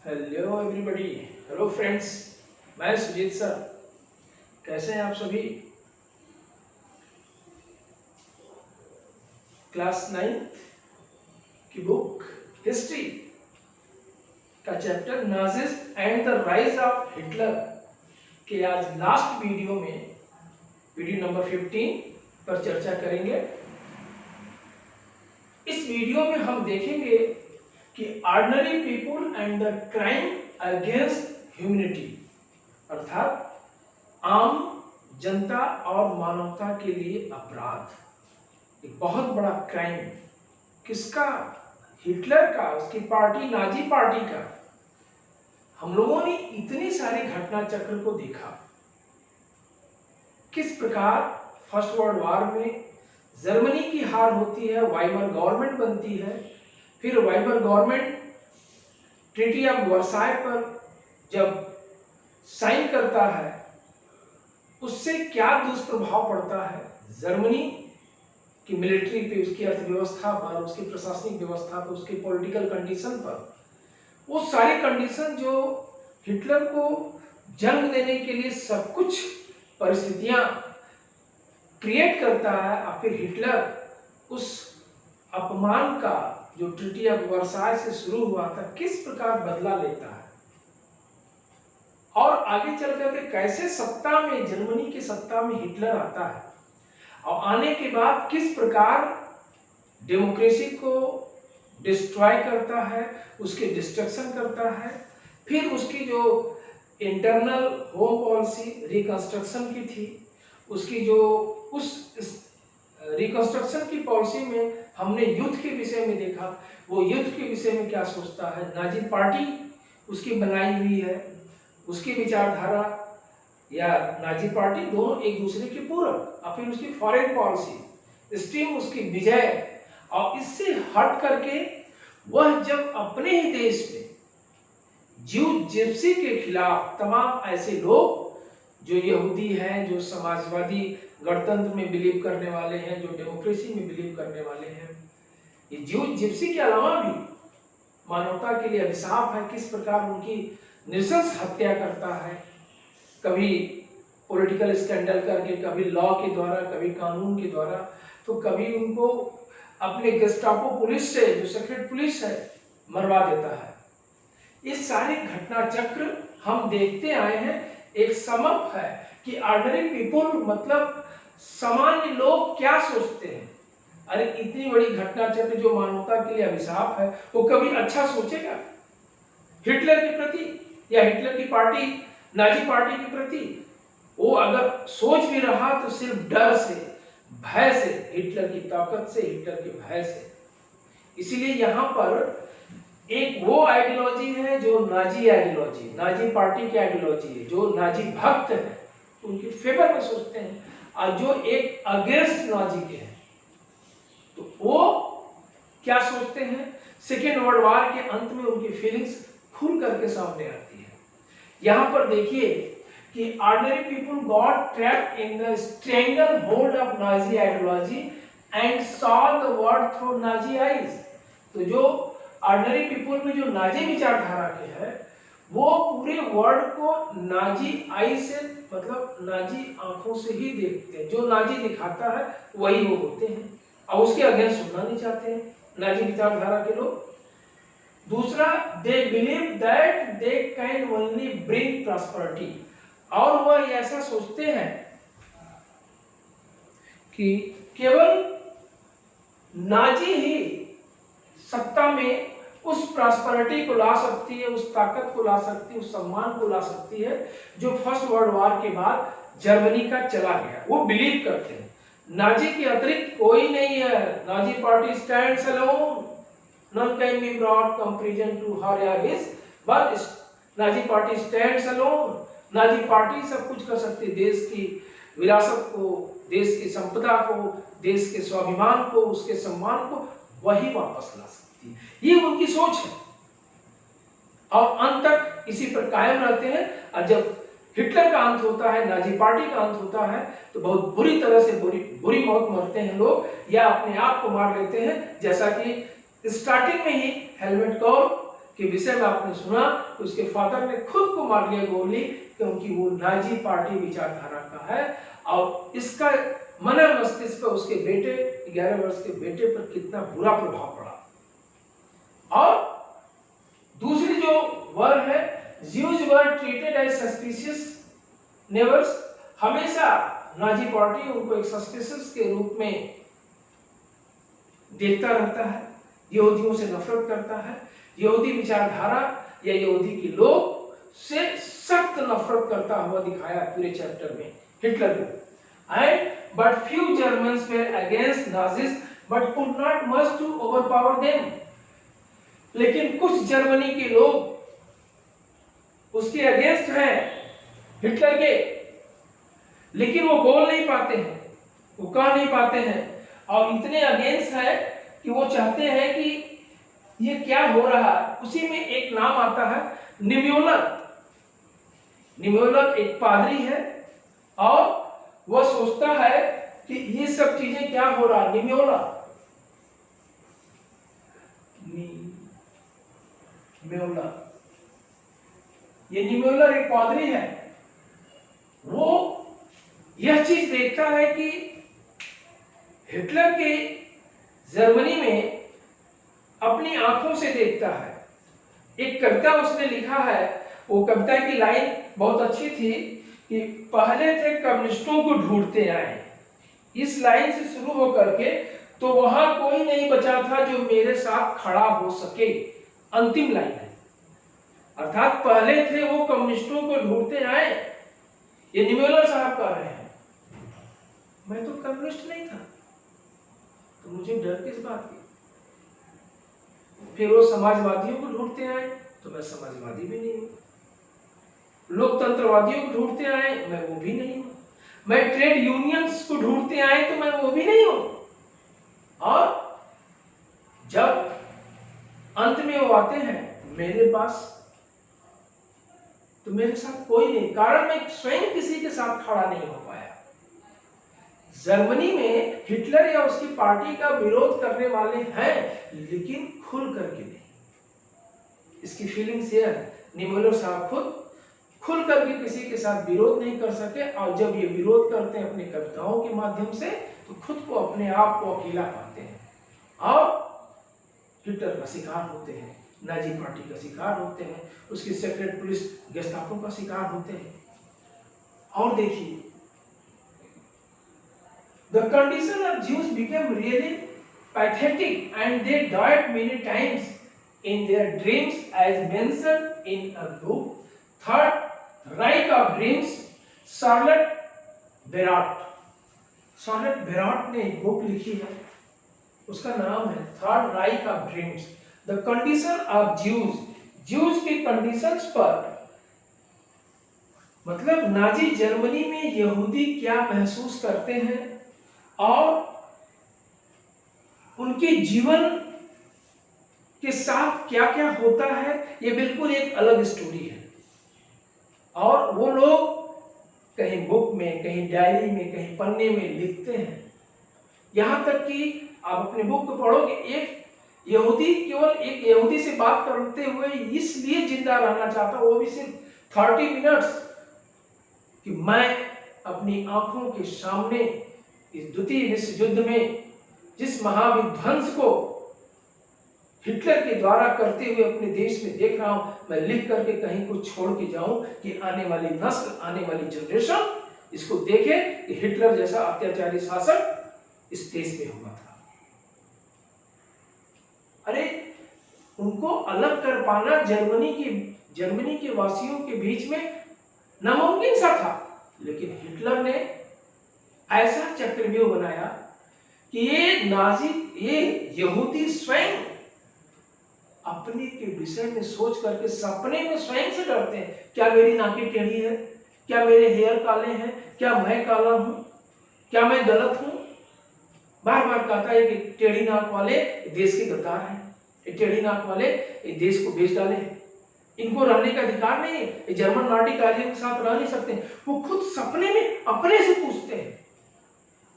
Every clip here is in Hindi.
Hello everybody, hello friends. मैं सुजीत सर। कैसे हैं आप सभी? क्लास 9 की बुक हिस्ट्री का chapter Nazis and the rise of Hitler के आज लास्ट वीडियो में वीडियो नंबर 15 पर चर्चा करेंगे। इस वीडियो में हम देखेंगे कि ordinary people and the crime against humanity, अर्थात आम जनता और मानवता के लिए अपराध। एक बहुत बड़ा क्राइम किसका? हिटलर का, उसकी पार्टी नाजी पार्टी का। हम लोगों ने इतनी सारी घटना चक्र को देखा, किस प्रकार फर्स्ट वर्ल्ड वॉर में जर्मनी की हार होती है, वाइमर गवर्नमेंट बनती है, फिर Weimar government treaty of Versailles पर जब साइन करता है, उससे क्या दुष्प्रभाव पड़ता है जर्मनी की मिलिट्री पे, उसकी अर्थव्यवस्था पर, उसकी प्रशासनिक व्यवस्था पर, उसके पॉलिटिकल कंडीशन पर। वो सारी कंडीशन जो हिटलर को जन्म देने के लिए सब कुछ परिस्थितियां क्रिएट करता है, और फिर हिटलर उस अपमान का जो ट्रीटी ऑफ वर्साय से शुरू हुआ था किस प्रकार बदला लेता है, और आगे चल करके कैसे सत्ता में, जर्मनी की सत्ता में हिटलर आता है, और आने के बाद किस प्रकार डेमोक्रेसी को डिस्ट्रॉय करता है, उसके डिस्ट्रक्शन करता है। फिर उसकी जो इंटरनल होम पॉलिसी रिकंस्ट्रक्शन की थी, उसकी जो उस रिकंस्ट्रक्शन की पॉलिसी में हमने युद्ध के विषय में देखा, वो युद्ध के विषय में क्या सोचता है। नाजी पार्टी उसकी बनाई हुई है, उसकी विचारधारा या नाजी पार्टी दोनों एक दूसरे के पूरक, और फिर उसकी फॉरेन पॉलिसी स्ट्रीम, उसकी विजय। और इससे हट करके वह जब अपने ही देश में ज्यू जिप्सी के खिलाफ तमाम ऐसे लोग जो यहूदी हैं, जो समाजवादी गणतंत्र में बिलीव करने वाले हैं, जो डेमोक्रेसी में बिलीव करने वाले हैं, ये ज्यू जिप्सी के अलावा भी मानवता के लिए अभिशाप है। किस प्रकार उनकी नृशंस हत्या करता है, कभी पॉलिटिकल स्कैंडल करके, कभी लॉ के द्वारा, कभी कानून के द्वारा, तो कभी उनको अपने गेस्टापो पुलिस से, जो सीक्रेट पुलिस है, मरवा देता है। ये सारे घटना चक्र हम देखते आए हैं। एक समअप है कि ऑर्डिनरी पीपल मतलब सामान्य लोग क्या सोचते हैं। अरे इतनी बड़ी घटना चक्र जो मानवता के लिए अभिशाप है, वो कभी अच्छा सोचेगा हिटलर के प्रति या हिटलर की पार्टी नाजी पार्टी के प्रति? वो अगर सोच भी रहा तो सिर्फ डर से, भय से, हिटलर की ताकत से, हिटलर के भय से। इसीलिए यहाँ पर एक वो आइडियोलॉजी है जो नाजी आइडियोलॉजी, नाजी पार्टी की आइडियोलॉजी है, जो नाजी भक्त है उनके फेवर में सोचते हैं, और जो एक अगेंस्ट नाजी के हैं तो वो क्या सोचते हैं। सेकेंड वर्ल्ड वॉर के अंत में उनकी फीलिंग्स खुल करके सामने आती है। यहाँ पर देखिए कि ordinary people got trapped in the strangle hold of Nazi ideology and saw the world through Nazi eyes. तो जो ऑर्डिनरी पीपल में जो नाजी विचारधारा के है, वो पूरे वर्ल्ड को नाजी आई से, मतलब नाजी आंखों से ही देखते हैं। जो नाजी दिखाता है वही वो होते हैं, और उसके अगेंस्ट सुनना नहीं चाहते हैं नाजी विचारधारा के लोग। दूसरा, they believe that they can only bring prosperity, और वह ऐसा सोचते हैं कि केवल नाजी ही सत्ता में उस प्रॉस्पेरिटी को ला सकती है, उस ताकत को ला सकती है, उस सम्मान को ला सकती है जो फर्स्ट वर्ल्ड वॉर के बाद जर्मनी का चला गया। वो बिलीव करते हैं नाजी के अतिरिक्त कोई नहीं है। Nazi party stands alone, none can be brought comparison to her or his, but Nazi party stands alone. Nazi party सब कुछ कर सकती है, देश की विरासत को, देश की संपदा को, देश के स्वाभिमान को, उसके सम्मान को वही वापस ला सकती है। ये उनकी सोच है, और अंत तक इसी पर कायम रहते हैं। और जब हिटलर का अंत होता है, नाजी पार्टी का अंत होता है, तो बहुत बुरी तरह से बुरी मौत मरते हैं लोग, या अपने आप को मार लेते हैं। जैसा कि स्टार्टिंग में ही हेलमेट कौर के विषय में आपने सुना तो उसके फादर ने खुद को मार लिया गोली, क्योंकि वो नाजी पार्टी विचारधारा का है और इसका मन मस्तिष्क पर उसके बेटे 11 वर्ष के बेटे पर कितना बुरा प्रभाव पड़ा। और दूसरी जो वर्ड है, Jews were treated as suspicious neighbors, हमेशा नाजी पार्टी उनको एक सस्पिशियस के रूप में देखता रहता है, यहूदियों से नफरत करता है, यहूदी विचारधारा या यहूदी के लोग से सख्त नफरत करता हुआ दिखाया पूरे चैप्टर में हिटलर को। And but few Germans were against Nazis but could not much to overpower them, लेकिन कुछ जर्मनी के लोग उसके अगेंस्ट हैं हिटलर के, लेकिन वो बोल नहीं पाते हैं, वो कह नहीं पाते हैं और इतने अगेंस्ट है कि वो चाहते हैं कि ये क्या हो रहा है। उसी में एक नाम आता है निम्योलर। निम्योलर एक पादरी है और वह सोचता है कि ये सब चीजें क्या हो रहा है। निम्योलर ये निम्योलर एक पादरी है, वो यह चीज देखता है कि हिटलर के जर्मनी में अपनी आंखों से देखता है। एक कविता उसने लिखा है, वो कविता की लाइन बहुत अच्छी थी कि पहले थे कम्युनिस्टों को ढूंढते आए। इस लाइन से शुरू होकर के तो वहां कोई नहीं बचा था जो मेरे साथ खड़ा हो सके, अंतिम लाइन है। अर्थात पहले थे वो कम्युनिस्टों को ढूंढते आए, ये निम्योलर साहब कह रहे हैं। मैं तो कम्युनिस्ट नहीं था तो मुझे डर किस बात की। फिर वो समाजवादियों को ढूंढते आए तो मैं समाजवादी भी नहीं हूं, लोकतंत्रवादियों को ढूंढते आए मैं वो भी नहीं हूं, मैं ट्रेड यूनियंस को ढूंढते आए तो मैं वो भी नहीं हूं। और जब अंत में वो आते हैं मेरे पास तो मेरे साथ कोई नहीं, कारण मैं स्वयं किसी के साथ खड़ा नहीं हो पाया। जर्मनी में हिटलर या उसकी पार्टी का विरोध करने वाले हैं लेकिन खुल करके नहीं। इसकी फीलिंग्स ये है, निम्योलर साहब खुद खुल करके किसी के साथ विरोध नहीं कर सके और जब ये विरोध करते हैं अपने कविताओं के माध्यम से तो खुद को अपने आप को अकेला पाते हैं और हिटलर का शिकार होते हैं, नाजी पार्टी का शिकार होते हैं, उसकी सेक्रेट पुलिस गेस्टापो का शिकार होते हैं। और देखिए, the condition of Jews became really pathetic and they died many times in their dreams as mentioned in a book, Third Reich of Dreams, Charlotte Beradt। Charlotte Beradt ने एक बुक लिखी है, उसका नाम है third Reich of dreams, the condition of Jews. Jews के कंडीशंस पर, मतलब नाजी जर्मनी में यहूदी क्या महसूस करते हैं और उनके जीवन के साथ क्या क्या होता है, ये बिल्कुल एक अलग स्टोरी है। और वो लोग कहीं बुक में, कहीं डायरी में, कहीं पन्ने में लिखते हैं, यहां तक कि आप अपने बुक को पढ़ोगे, एक यहूदी केवल एक यहूदी से बात करते हुए इसलिए जिंदा रहना चाहता, वो भी सिर्फ 30 मिनट्स, कि मैं अपनी आंखों के सामने इस द्वितीय विश्व युद्ध में जिस महाविध्वंस को हिटलर के द्वारा करते हुए अपने देश में देख रहा हूं, मैं लिख करके कहीं कुछ छोड़ के जाऊं कि आने वाली नस्ल, आने वाली जनरेशन इसको देखे कि हिटलर जैसा अत्याचारी शासक इस देश में हुआ था। अरे उनको अलग कर पाना जर्मनी के वासियों के बीच में नामुमकिन सा था, लेकिन हिटलर ने ऐसा चक्रव्यूह बनाया कि ये यहूदी स्वयं अपने के विषय में सोच करके सपने में स्वयं से डरते हैं। क्या मेरी नाकें टेढ़ी है, क्या मेरे हेयर काले हैं, क्या मैं काला हूं, क्या मैं गलत हूं। बार बार कहता है कि टेढ़ी नाक वाले देश के गद्दार हैं, टेढ़ी नाक वाले देश को बेच डाले हैं, इनको रहने का अधिकार नहीं है, ये जर्मन नाटी कार्यों के साथ रह नहीं सकते। वो खुद सपने में अपने से पूछते हैं।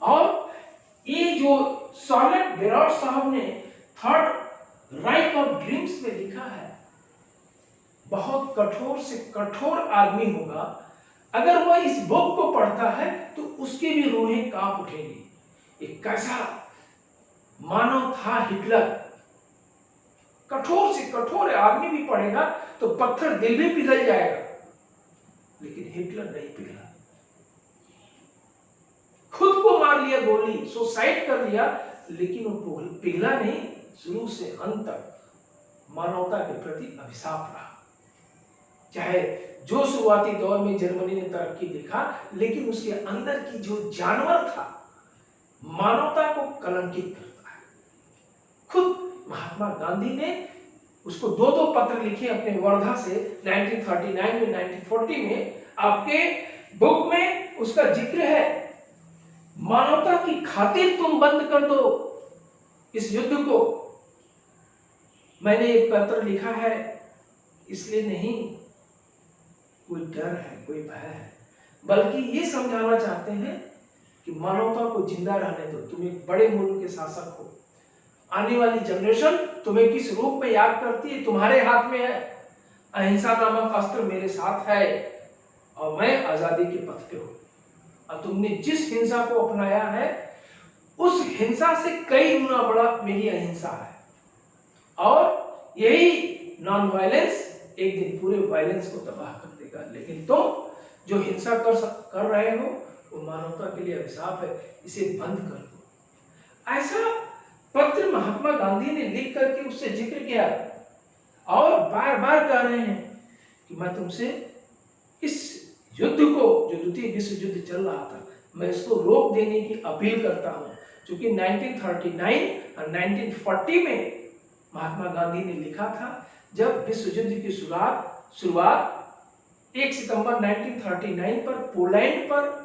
और ये जो शार्लेट बेराट साहब ने थर्ड राइक ऑफ ड्रीम्स में लिखा है, बहुत कठोर से कठोर आदमी होगा, अगर वह इस बुक को पढ़ता है तो उसकी भी रूहें कांप उठेगी। एक कैसा मानव था हिटलर। कठोर से कठोर आदमी भी पढ़ेगा तो पत्थर दिल भी पिघल जाएगा, लेकिन हिटलर नहीं पिघला। खुद को मार लिया गोली, सुसाइड कर लिया, लेकिन वो पिघला नहीं। शुरू से अंत तक मानवता के प्रति अभिशाप रहा। चाहे जो शुरुआती दौर में जर्मनी ने तरक्की देखा, लेकिन उसके अंदर की जो जानवर था मानवता को कलंकित करता है। खुद महात्मा गांधी ने उसको दो दो पत्र लिखे अपने वर्धा से 1939 में, 1940 में। आपके बुक में उसका जिक्र है, मानवता की खातिर तुम बंद कर दो इस युद्ध को। मैंने एक पत्र लिखा है इसलिए नहीं कोई डर है, कोई भय है, बल्कि ये समझाना चाहते हैं कि मानवता को जिंदा रहने दो। तुम एक बड़े मुल्क के शासक हो, आने वाली जनरेशन तुम्हें किस रूप में याद करती है तुम्हारे हाथ में है। अहिंसा नामक अस्त्र मेरे साथ है और मैं आजादी के पथ पे हूं। और तुमने जिस हिंसा को अपनाया है उस हिंसा से कई गुना बड़ा मेरी अहिंसा है, और यही नॉन वायलेंस एक दिन पूरे वायलेंस को तबाह कर देगा। लेकिन तुम जो हिंसा कर रहे हो वो मानवता के लिए अभिशाप है, इसे बंद कर दो। ऐसा पत्र महात्मा गांधी ने लिख करके उससे जिक्र किया और बार बार कह रहे हैं कि मैं तुमसे इस युद्ध को, जो द्वितीय विश्व युद्ध चल रहा था, मैं इसको रोक देने की अपील करता हूं। क्योंकि 1939 और 1940 में महात्मा गांधी ने लिखा था, जब विश्व युद्ध की शुरुआत 1 सितंबर 1939 पर पोलैंड पर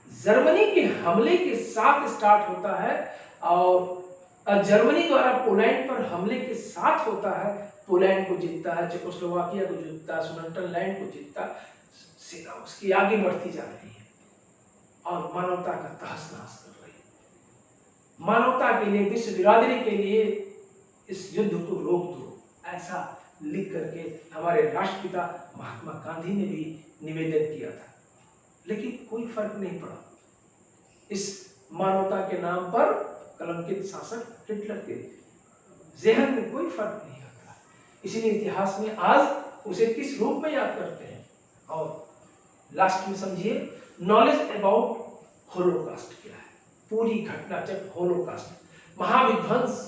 जर्मनी के हमले के साथ स्टार्ट होता है, और जर्मनी द्वारा पोलैंड पर हमले के साथ होता है। पोलैंड को जीतता है, चेकोस्लोवाकिया को जीतता है, सुडेटलैंड को जीतता, सेना उसकी आगे बढ़ती जा रही है और मानवता का तहस नहस कर रही है। मानवता के लिए, विश्व बिरादरी के लिए इस युद्ध को रोक दो, ऐसा लिख करके हमारे राष्ट्रपिता महात्मा गांधी ने भी निवेदन किया था। लेकिन कोई फर्क नहीं पड़ा। इस मानवता के नाम पर कलंकित शासक हिटलर के ज़हन में कोई फर्क नहीं आता। इसीलिए इतिहास में आज उसे किस रूप में याद करते हैं। और लास्ट में समझिए, नॉलेज अबाउट होलोकास्ट क्या है। पूरी घटना चक्र होलोकास्ट, महाविध्वंस,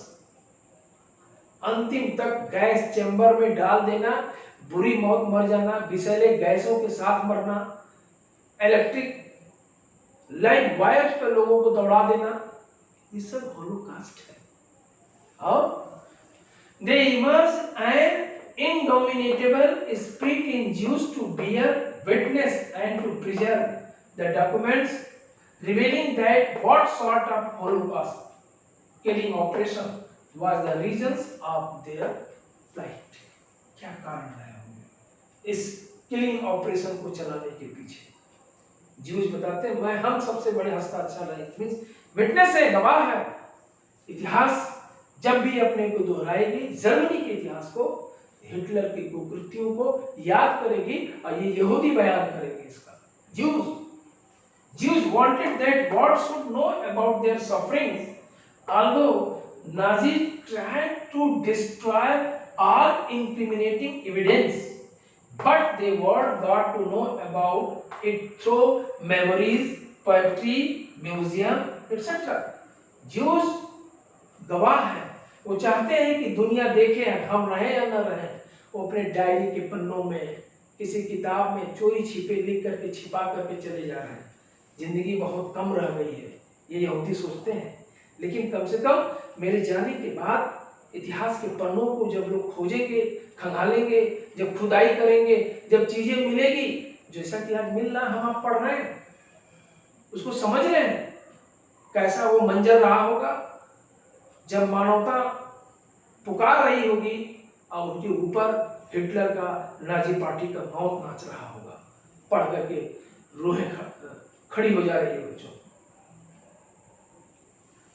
अंतिम तक गैस चैम्बर में डाल देना, बुरी मौत मर जाना, विषैले गैसों के साथ मरना, इलेक्ट्रिक लाइन वायर्स पर लोगों को दौड़ा देना, ये सब होलोकास्ट है। और they immerse an indomitable spirit in Jews to bear witness and to preserve the documents revealing that what sort of Holocaust killing operation was the reasons of their plight। क्या कारण रहे होंगे इस किलिंग ऑपरेशन को चलाने के पीछे। ज्यूज बताते हैं, हम सबसे बड़े हस्ताक्षर रहे, विटनेस है, गवाह है। इतिहास जब भी अपने को दोहराएगी, जर्मनी के इतिहास को, हिटलर की कुकृतियों को याद करेगी, और ये यहूदी बयान करेंगे इसका। Jews wanted that God should know about their sufferings, although Nazis tried to destroy all incriminating evidence, but they want God to know about it through memories, poetry, museum, etc. Jews गवाह हैं, वो चाहते हैं कि दुनिया देखे हम रहें या न रहें। वो अपने डायरी के पन्नों में, किसी किताब में चोरी छिपे लिख करके, छिपा करके चले जा रहे हैं। जिंदगी बहुत कम रह गई है, ये यहूदी सोचते हैं। लेकिन कम से कम मेरे जाने के बाद इतिहास के पन्नों को जब लोग खोजेंगे, खंगालेंगे, जब खुदाई करेंगे, जब चीजें मिलेगी, जैसा कि आज मिल रहा, हम आप पढ़ रहे हैं, उसको समझ रहे हैं, कैसा वो मंजर रहा होगा जब मानवता पुकार रही होगी और उनके ऊपर हिटलर का, नाजी पार्टी का मौत नाच रहा होगा। पढ़ करके रूहें खड़ी हो जा रही है बच्चों।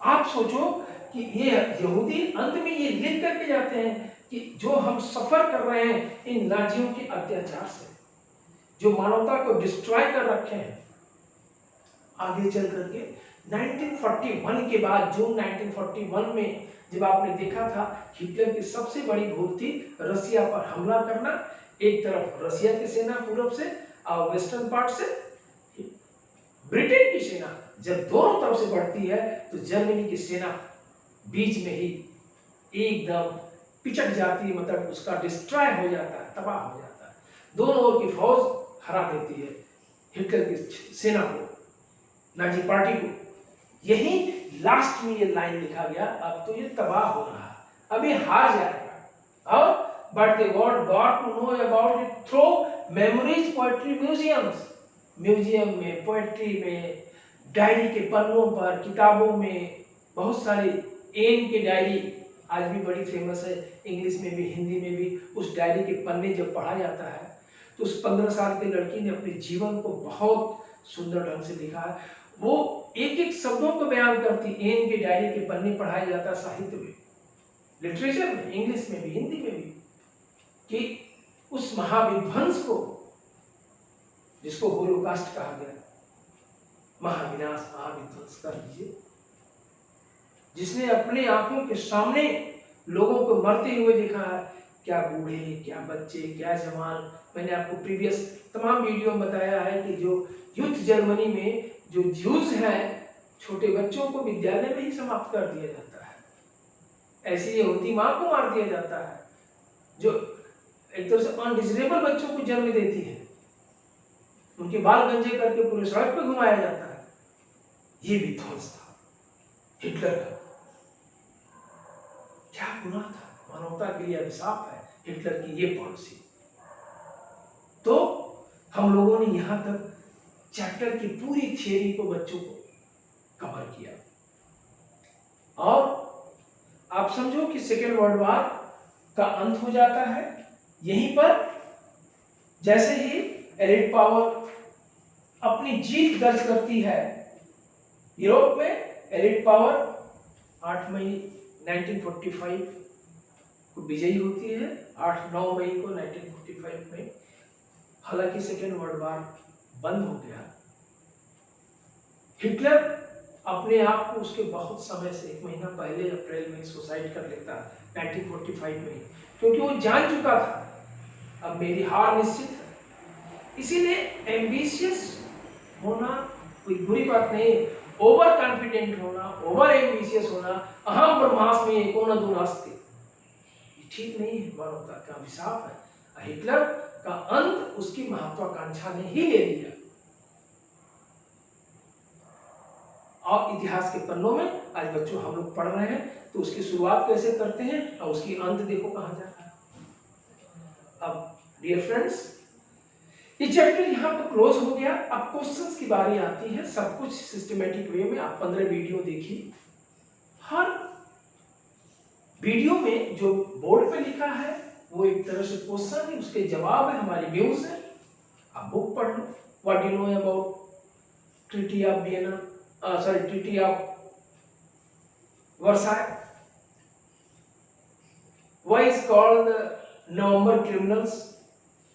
आप सोचो कि ये यहूदी अंत में ये लिख करके जाते हैं कि जो हम सफर कर रहे हैं इन नाजियों के अत्याचार से, जो मानवता को डिस्ट्रॉय कर रखे हैं, आगे चल करके 1941 के बाद, जून 1941 में जब आपने देखा था हिटलर की सबसे बड़ी भूल थी रसिया पर हमला करना। एक तरफ रसिया की सेना पूर्व से और वेस्टर्न पार्ट से ब्रिटेन की सेना, जब दोनों तरफ से बढ़ती है तो जर्मनी की सेना बीच में ही एकदम पिचट जाती है, मतलब उसका डिस्ट्रॉय हो जाता है, तबाह हो जाता है। दोनों ओर की फौज हरा देती है हिटलर की सेना को, नाजी पार्टी को। यही लास्ट में ये लाइन लिखा गया, अब तो ये तबाह हो रहा है, अब ये हार जाएगा। और but they got to know about it through memories poetry museums. Museum में, पोएट्री में, डायरी के पन्नों पर, किताबों में बहुत सारी, एन के डायरी आज भी बड़ी फेमस है, इंग्लिश में भी हिंदी में भी। उस डायरी के पन्ने जब पढ़ा जाता है तो उस 15 साल की लड़की ने अपने जीवन को बहुत सुंदर ढंग से लिखा है। वो एक एक शब्दों को बयान करती। एन के डायरी के पन्ने पढ़ाया जाता है साहित्य में, लिटरेचर में, इंग्लिश में भी, हिंदी में भी, कि उस महाविध्वंस को, जिसको होलोकास्ट कहा गया, महाविनाश, महाविध्वंस कर दीजिए, जिसने अपने आंखों के सामने लोगों को मरते हुए देखा है, क्या बूढ़े, क्या बच्चे, क्या जवान। मैंने आपको प्रीवियस तमाम वीडियो में बताया है कि जो युद्ध जर्मनी में जो ज्यूज हैं, छोटे बच्चों को विद्यालय में ही समाप्त कर दिया जाता है। ऐसी यहूदी माँ को मार दिया जाता है जो एक तरह से अनडिजरेबल बच्चों को जन्म देती है, उनके बाल गंजे करके पूरे सड़क पे घुमाया जाता है। ये विध्वंस था हिटलर का। क्या गुनाह था, मानवता के लिए अभिशाप है हिटलर की ये पॉलिसी। तो हम लोगों ने यहां तक चैप्टर की पूरी थियरी को बच्चों को कवर किया। और आप समझो कि सेकेंड वर्ल्ड वॉर का अंत हो जाता है यहीं पर, जैसे ही एलिट पावर अपनी जीत दर्ज करती है यूरोप में। एलिट पावर 8 मई 1945 को विजयी होती है, 8-9 मई को 1945 में। हालांकि सेकेंड वर्ल्ड वॉर बंद हो गया। हिटलर अपने आप को उसके बहुत समय से, 1 महीना पहले अप्रैल में सुसाइड कर लेता 1945 में, क्योंकि वो जान चुका था अब मेरी हार निश्चित है। इसीलिए एम्बिशियस होना कोई बुरी बात नहीं, ओवर कॉन्फिडेंट होना, ओवर एम्बिशियस होना, अहम ब्रह्मास्मि एको न दुनास्ति, ये ठीक नहीं है, मानवता का अभिशाप है। हिटलर का अंत उसकी महत्वाकांक्षा ने ही ले लिया। और इतिहास के पन्नों में आज बच्चों हम लोग पढ़ रहे हैं, तो उसकी शुरुआत कैसे करते हैं और उसकी अंत देखो कहां जाता है। अब डियर फ्रेंड्स, ये चैप्टर यहाँ पर क्लोज हो गया। अब क्वेश्चंस की बारी आती है। सब कुछ सिस्टमेटिक वे में आप 15 वीडियो देखिए। हर वीडियो में जो बोर्ड पे लिखा है वो एक तरह से क्वेश्चन है, उसके जवाब है, हमारी व्यूज है। आप बुक पढ़ लो। What do you know about treaty of Vienna, treaty of Versailles, why is called the November criminals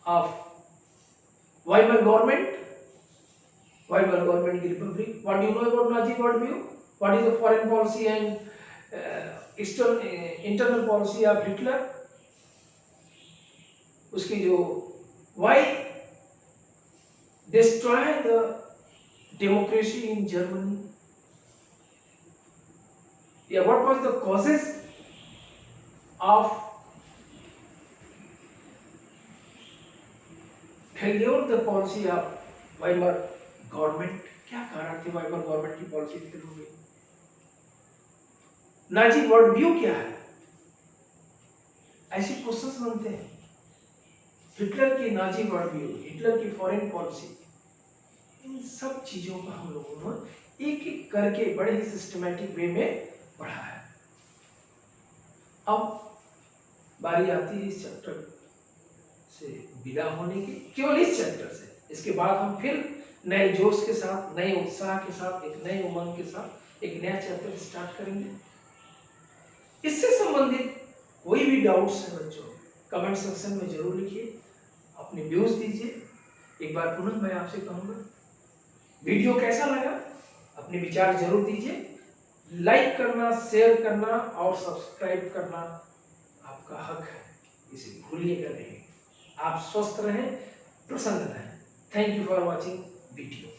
of Weimar government, Weimar government की republic. What do you know about Nazi worldview? What is the foreign policy and internal policy of Hitler? उसकी जो why destroy the democracy in Germany? Yeah, what was the causes of failure the policy of Weimar government? क्या कारण थे वाइमर गवर्नमेंट की पॉलिसी फेल हो गई? नाजी वर्ल्ड व्यू क्या है? ऐसे क्वेश्चंस बनते हैं। हिटलर की नाजी वर्ल्ड व्यू, हिटलर की फॉरेन पॉलिसी, इन सब चीजों का हम लोगों ने एक एक करके बड़े ही सिस्टमैटिक वे में पढ़ा है। अब बारी आती है इस चैप्टर से विदा होने की, केवल इस चैप्टर से। इसके बाद हम फिर नए जोश के साथ, नए उत्साह के साथ, एक नए उमंग के साथ एक नया चैप्टर स्टार्ट करेंगे। इससे संबंधित कोई भी डाउट्स हैं बच्चों, कमेंट सेक्शन में जरूर लिखिए, अपने व्यूज दीजिए। एक बार पुनः मैं आपसे कहूँगा, वीडियो कैसा लगा अपने विचार जरूर दीजिए। लाइक करना, शेयर करना और सब्सक्राइब करना आपका हक है, इसे भूलिएगा नहीं। आप स्वस्थ रहें, प्रसन्न रहें। Thank you for watching video.